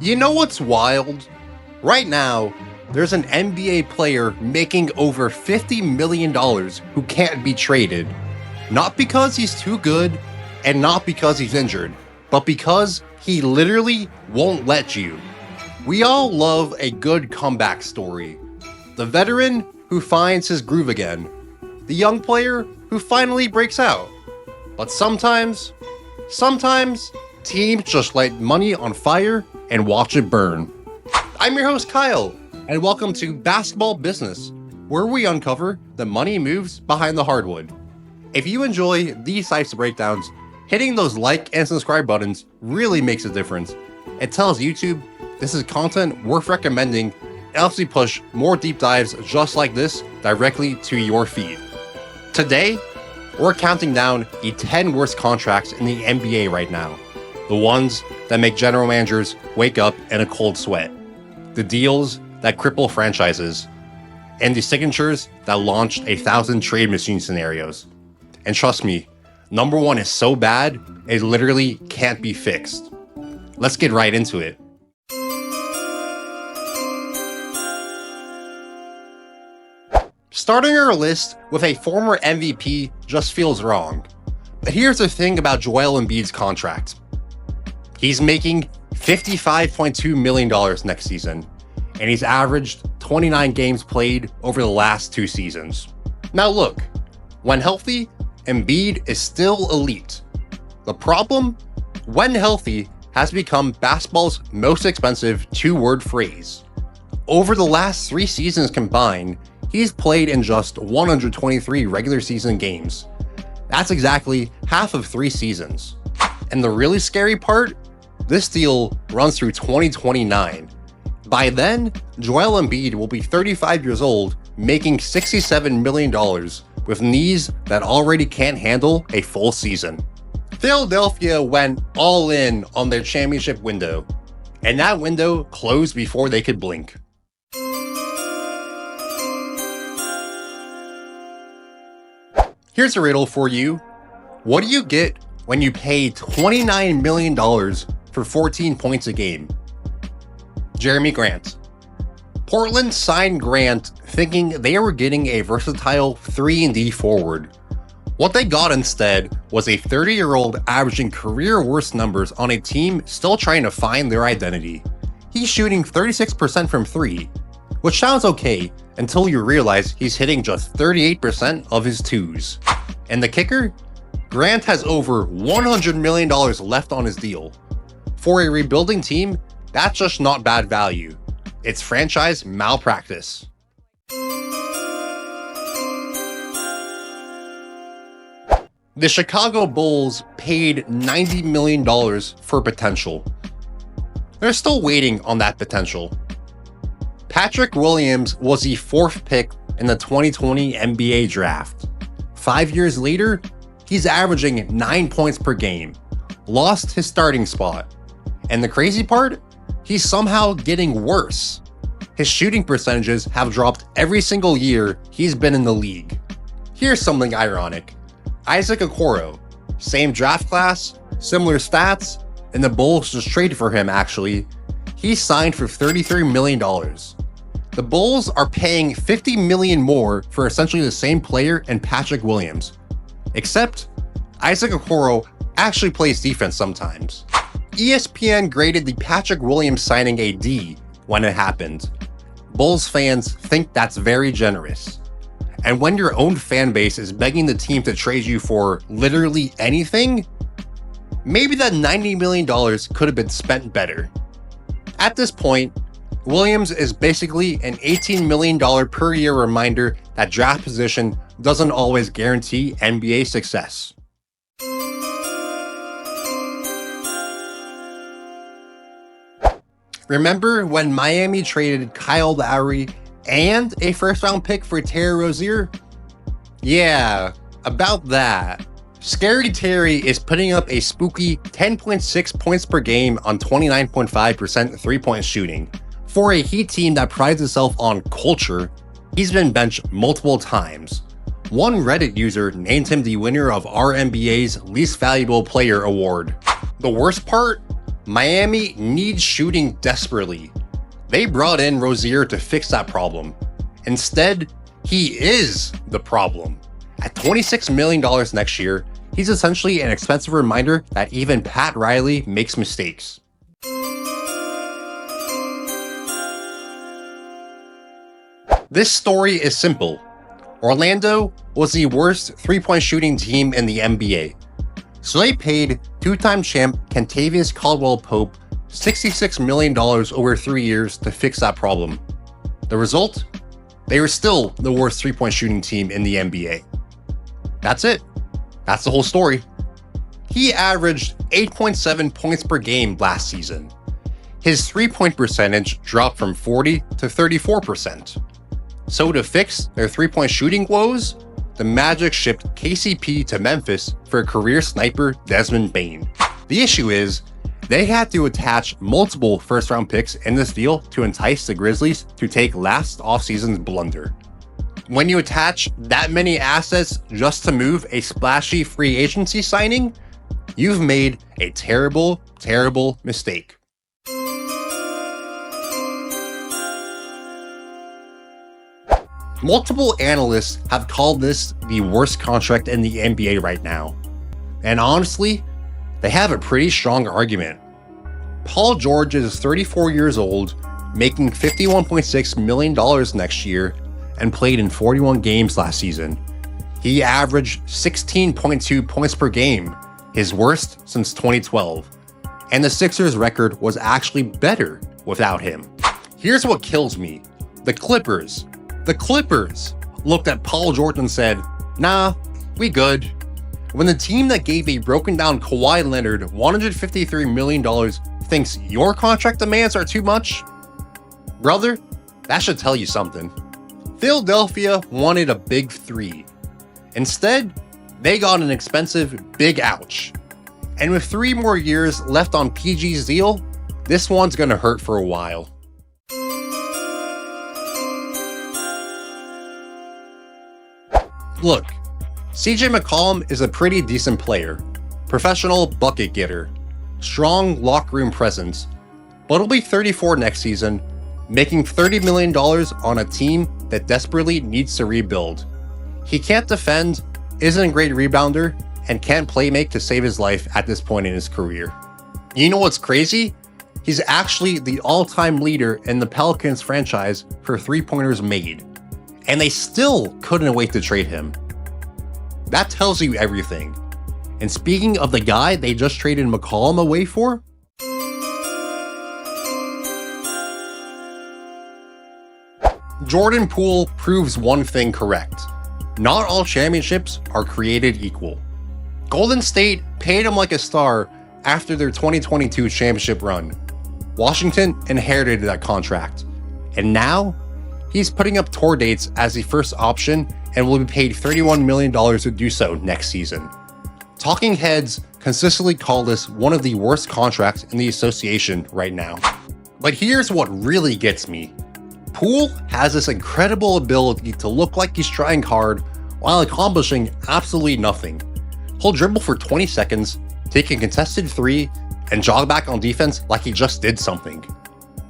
You know what's wild? Right now, there's an NBA player making over $50 million who can't be traded. Not because he's too good, and not because he's injured, but because he literally won't let you. We all love a good comeback story. The veteran who finds his groove again. The young player who finally breaks out. But sometimes, teams just light money on fire and watch it burn. I'm your host Kyle, and welcome to Basketball Business, where we uncover the money moves behind the hardwood. If you enjoy these types of breakdowns, hitting those like and subscribe buttons really makes a difference. It tells YouTube this is content worth recommending and helps me push more deep dives just like this directly to your feed. Today, we're counting down the 10 worst contracts in the NBA right now. The ones that make general managers wake up in a cold sweat. The deals that cripple franchises. And the signatures that launched 1,000 trade machine scenarios. And trust me, number one is so bad, it literally can't be fixed. Let's get right into it. Starting our list with a former MVP just feels wrong. But here's the thing about Joel Embiid's contract. He's making $55.2 million next season, and he's averaged 29 games played over the last 2 seasons. Now look, when healthy, Embiid is still elite. The problem, when healthy, has become basketball's most expensive 2-word phrase. Over the last 3 seasons combined, he's played in just 123 regular season games. That's exactly half of 3 seasons. And the really scary part? This deal runs through 2029. By then, Joel Embiid will be 35 years old, making $67 million, with knees that already can't handle a full season. Philadelphia went all in on their championship window, and that window closed before they could blink. Here's a riddle for you. What do you get when you pay $29 million for 14 points a game? Jerami Grant. Portland signed Grant thinking they were getting a versatile 3-and-D forward. What they got instead was a 30-year-old averaging career worst numbers on a team still trying to find their identity. He's shooting 36% from 3, which sounds okay until you realize he's hitting just 38% of his 2s. And the kicker? Grant has over $100 million left on his deal. For a rebuilding team, that's just not bad value. It's franchise malpractice. The Chicago Bulls paid $90 million for potential. They're still waiting on that potential. Patrick Williams was the 4th pick in the 2020 NBA draft. 5 years later, he's averaging 9 points per game, lost his starting spot. And the crazy part? He's somehow getting worse. His shooting percentages have dropped every single year he's been in the league. Here's something ironic. Isaac Okoro, same draft class, similar stats, and the Bulls just traded for him actually. He signed for $33 million. The Bulls are paying $50 million more for essentially the same player and Patrick Williams. Except, Isaac Okoro actually plays defense sometimes. ESPN graded the Patrick Williams signing a D when it happened. Bulls fans think that's very generous. And when your own fan base is begging the team to trade you for literally anything, maybe that $90 million could have been spent better. At this point, Williams is basically an $18 million per year reminder that draft position doesn't always guarantee NBA success. Remember when Miami traded Kyle Lowry and a 1st-round pick for Terry Rozier? Yeah, about that. Scary Terry is putting up a spooky 10.6 points per game on 29.5% 3-point shooting. For a Heat team that prides itself on culture, he's been benched multiple times. One Reddit user named him the winner of our NBA's Least Valuable Player award. The worst part? Miami needs shooting desperately. They brought in Rozier to fix that problem. Instead, he is the problem. At $26 million next year, he's essentially an expensive reminder that even Pat Riley makes mistakes. This story is simple. Orlando was the worst three-point shooting team in the NBA. So they paid two-time champ Kentavious Caldwell-Pope $66 million over 3 years to fix that problem. The result? They were still the worst three-point shooting team in the NBA. That's it. That's the whole story. He averaged 8.7 points per game last season. His three-point percentage dropped from 40 to 34%. So to fix their three-point shooting woes, the Magic shipped KCP to Memphis for career sniper Desmond Bane. The issue is, they had to attach multiple first-round picks in this deal to entice the Grizzlies to take last offseason's blunder. When you attach that many assets just to move a splashy free agency signing, you've made a terrible, terrible mistake. Multiple analysts have called this the worst contract in the NBA right now. And honestly, they have a pretty strong argument. Paul George is 34 years old, making $51.6 million next year, and played in 41 games last season. He averaged 16.2 points per game, his worst since 2012. And the Sixers' record was actually better without him. Here's what kills me. The Clippers looked at Paul George and said, nah, we good. When the team that gave a broken down Kawhi Leonard $153 million thinks your contract demands are too much, brother, that should tell you something. Philadelphia wanted a big three. Instead, they got an expensive big ouch. And with 3 more years left on PG's deal, this one's gonna hurt for a while. Look, CJ McCollum is a pretty decent player, professional bucket getter, strong locker room presence, but he'll be 34 next season, making $30 million on a team that desperately needs to rebuild. He can't defend, isn't a great rebounder, and can't playmake to save his life at this point in his career. You know what's crazy? He's actually the all-time leader in the Pelicans franchise for three-pointers made, and they still couldn't wait to trade him. That tells you everything. And speaking of the guy they just traded McCollum away for, Jordan Poole proves one thing correct. Not all championships are created equal. Golden State paid him like a star after their 2022 championship run. Washington inherited that contract. And now, he's putting up tour dates as the first option and will be paid $31 million to do so next season. Talking heads consistently call this one of the worst contracts in the association right now. But here's what really gets me. Poole has this incredible ability to look like he's trying hard while accomplishing absolutely nothing. He'll dribble for 20 seconds, take a contested three, and jog back on defense like he just did something.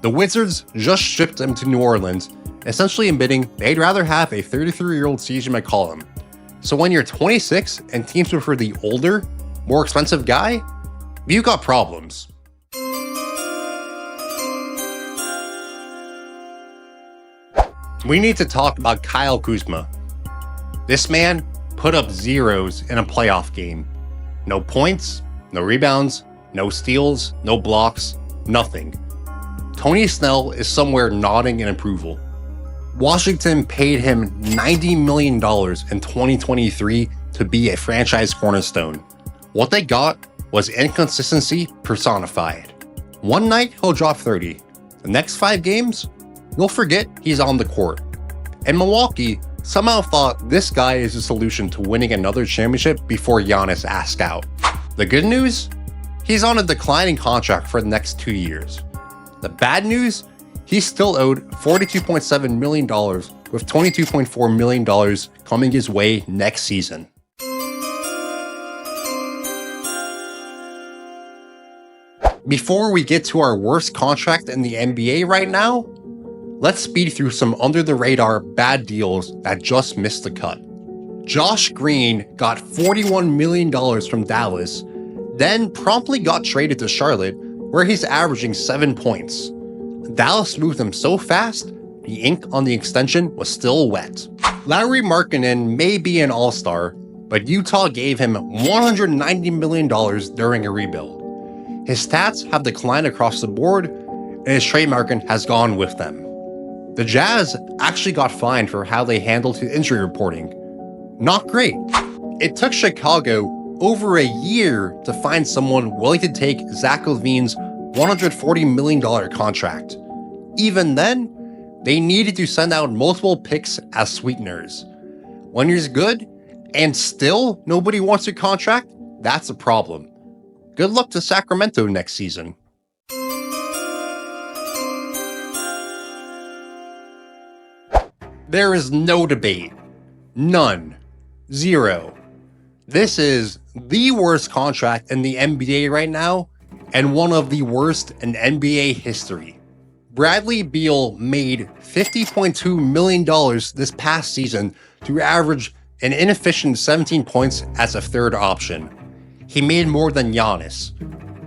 The Wizards just shipped him to New Orleans, essentially admitting they'd rather have a 33-year-old CJ McCollum. So when you're 26 and teams prefer the older, more expensive guy, you got problems. We need to talk about Kyle Kuzma. This man put up zeros in a playoff game. No points, no rebounds, no steals, no blocks, nothing. Tony Snell is somewhere nodding in approval. Washington paid him $90 million in 2023 to be a franchise cornerstone. What they got was inconsistency personified. One night, he'll drop 30. The next 5 games, you'll forget he's on the court. And Milwaukee somehow thought this guy is the solution to winning another championship before Giannis asked out. The good news? He's on a declining contract for the next 2 years. The bad news? He's still owed $42.7 million, with $22.4 million coming his way next season. Before we get to our worst contract in the NBA right now, let's speed through some under-the-radar bad deals that just missed the cut. Josh Green got $41 million from Dallas, then promptly got traded to Charlotte, where he's averaging 7 points. Dallas moved him so fast, the ink on the extension was still wet. Lauri Markkanen may be an all-star, but Utah gave him $190 million during a rebuild. His stats have declined across the board, and his trade market has gone with them. The Jazz actually got fined for how they handled his injury reporting. Not great. It took Chicago over a year to find someone willing to take Zach LaVine's $140 million contract. Even then, they needed to send out multiple picks as sweeteners. When he's good, and still nobody wants your contract, that's a problem. Good luck to Sacramento next season. There is no debate. None. Zero. This is the worst contract in the NBA right now, and one of the worst in NBA history. Bradley Beal made $50.2 million this past season to average an inefficient 17 points as a third option. He made more than Giannis,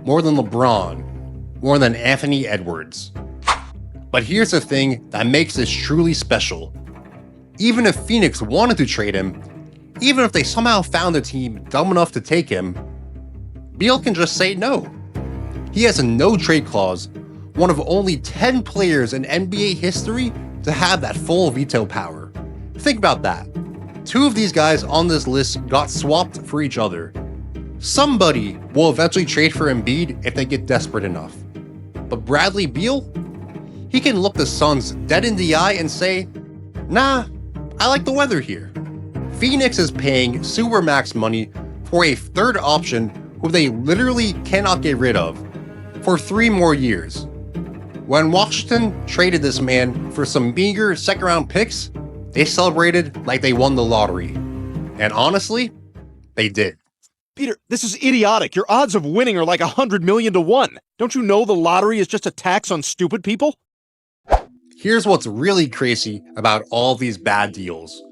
more than LeBron, more than Anthony Edwards. But here's the thing that makes this truly special. Even if Phoenix wanted to trade him, even if they somehow found a team dumb enough to take him, Beal can just say no. He has a no-trade clause, one of only 10 players in NBA history to have that full veto power. Think about that. 2 of these guys on this list got swapped for each other. Somebody will eventually trade for Embiid if they get desperate enough. But Bradley Beal? He can look the Suns dead in the eye and say, nah, I like the weather here. Phoenix is paying supermax money for a third option who they literally cannot get rid of for 3 more years. When Washington traded this man for some meager second-round picks, they celebrated like they won the lottery. And honestly, they did. Peter, this is idiotic. Your odds of winning are like 100 million to 1. Don't you know the lottery is just a tax on stupid people? Here's what's really crazy about all these bad deals.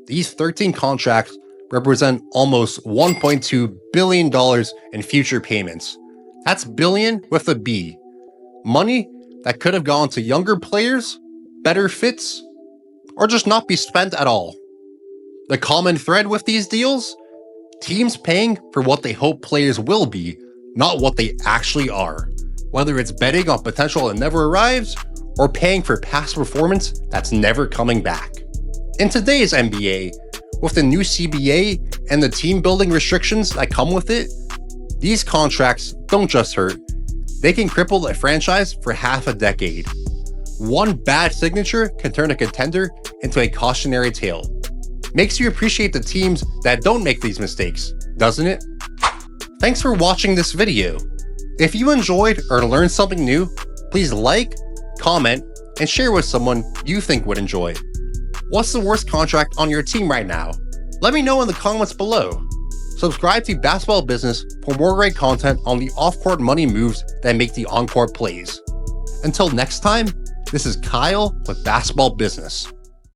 These 13 contracts represent almost $1.2 billion in future payments. That's billion with a B. Money that could have gone to younger players, better fits, or just not be spent at all. The common thread with these deals? Teams paying for what they hope players will be, not what they actually are. Whether it's betting on potential that never arrives, or paying for past performance that's never coming back. In today's NBA, with the new CBA and the team building restrictions that come with it, these contracts don't just hurt, they can cripple a franchise for half a decade. One bad signature can turn a contender into a cautionary tale. Makes you appreciate the teams that don't make these mistakes, doesn't it? Thanks for watching this video. If you enjoyed or learned something new, please like, comment, and share with someone you think would enjoy. What's the worst contract on your team right now? Let me know in the comments below. Subscribe to Basketball Business for more great content on the off-court money moves that make the on-court plays. Until next time, this is Kyle with Basketball Business.